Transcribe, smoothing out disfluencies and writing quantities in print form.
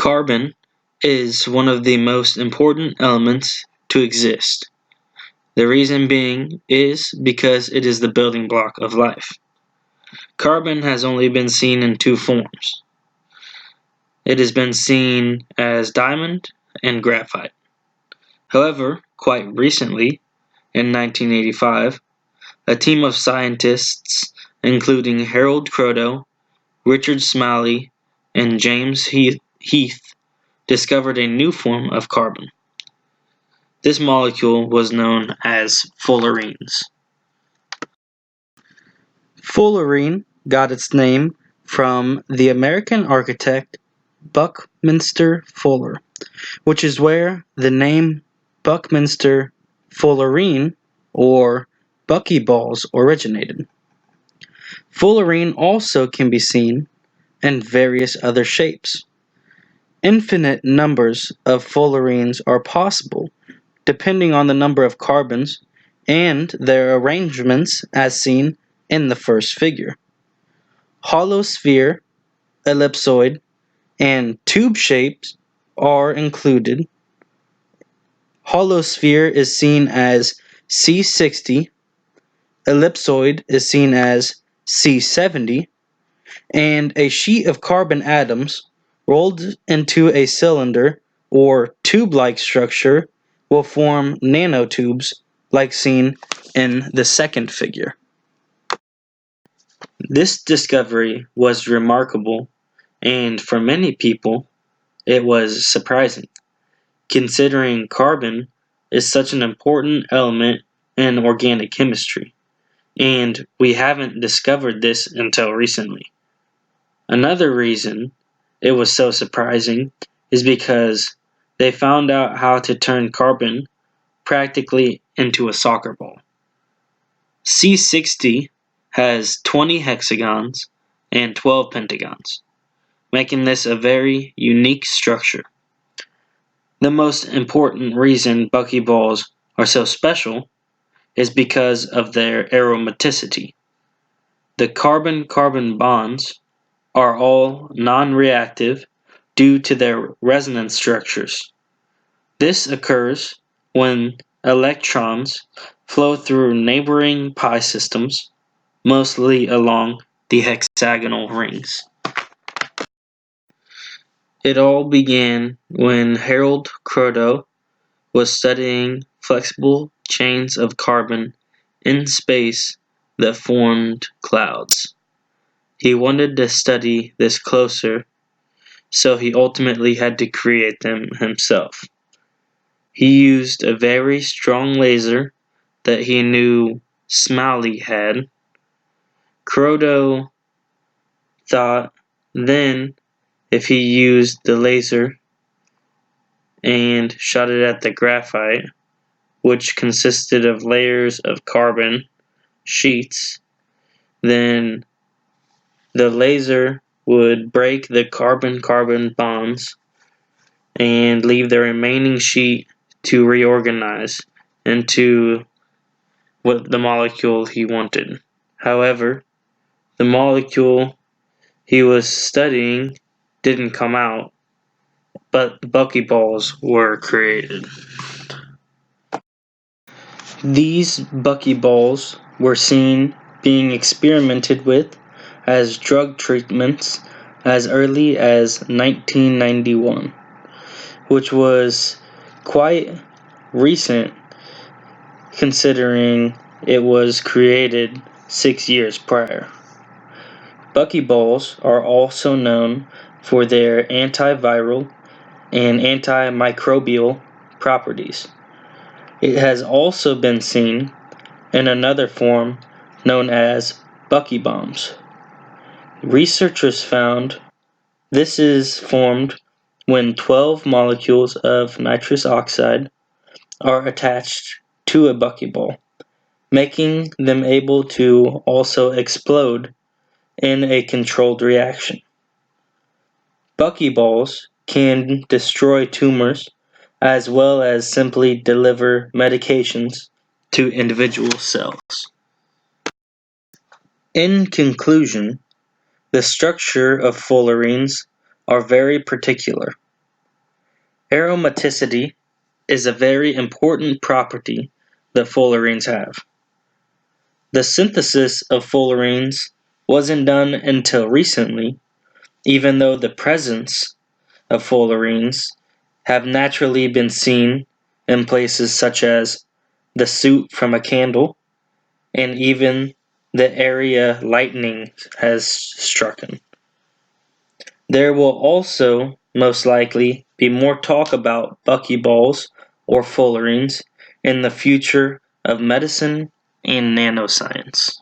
Carbon is one of the most important elements to exist. The reason being is because it is the building block of life. Carbon has only been seen in two forms. It has been seen as diamond and graphite. However, quite recently, in 1985, a team of scientists, including Harold Kroto, Richard Smalley, and James Heath, discovered a new form of carbon. This molecule was known as fullerenes. Fullerene got its name from the American architect Buckminster Fuller, which is where the name Buckminster Fullerene or buckyballs originated. Fullerene also can be seen in various other shapes. Infinite numbers of fullerenes are possible depending on the number of carbons and their arrangements as seen in the first figure. Hollow sphere, ellipsoid, and tube shapes are included. Hollow sphere is seen as C60, ellipsoid is seen as C70, and a sheet of carbon atoms rolled into a cylinder or tube-like structure will form nanotubes like seen in the second figure. This discovery was remarkable, and for many people, it was surprising, considering carbon is such an important element in organic chemistry, and we haven't discovered this until recently. Another reason it was so surprising is because they found out how to turn carbon practically into a soccer ball. C60 has 20 hexagons and 12 pentagons, making this a very unique structure. The most important reason buckyballs are so special is because of their aromaticity. The carbon-carbon bonds are all non-reactive due to their resonance structures. This occurs when electrons flow through neighboring pi systems, mostly along the hexagonal rings. It all began when Harold Kroto was studying flexible chains of carbon in space that formed clouds. He wanted to study this closer, so he ultimately had to create them himself. He used a very strong laser that he knew Smalley had. Kroto thought then if he used the laser and shot it at the graphite, which consisted of layers of carbon sheets, then the laser would break the carbon-carbon bonds and leave the remaining sheet to reorganize into what the molecule he wanted. However, the molecule he was studying didn't come out, but the buckyballs were created. These buckyballs were seen being experimented with as drug treatments as early as 1991, which was quite recent considering it was created 6 years prior. Buckyballs are also known for their antiviral and antimicrobial properties. It has also been seen in another form known as bucky bombs. Researchers found this is formed when 12 molecules of nitrous oxide are attached to a buckyball, making them able to also explode in a controlled reaction. Buckyballs can destroy tumors as well as simply deliver medications to individual cells. In conclusion, the structure of fullerenes are very particular. Aromaticity is a very important property that fullerenes have. The synthesis of fullerenes wasn't done until recently, even though the presence of fullerenes have naturally been seen in places such as the soot from a candle and even the area lightning has struck. There will also most likely be more talk about buckyballs or fullerenes in the future of medicine and nanoscience.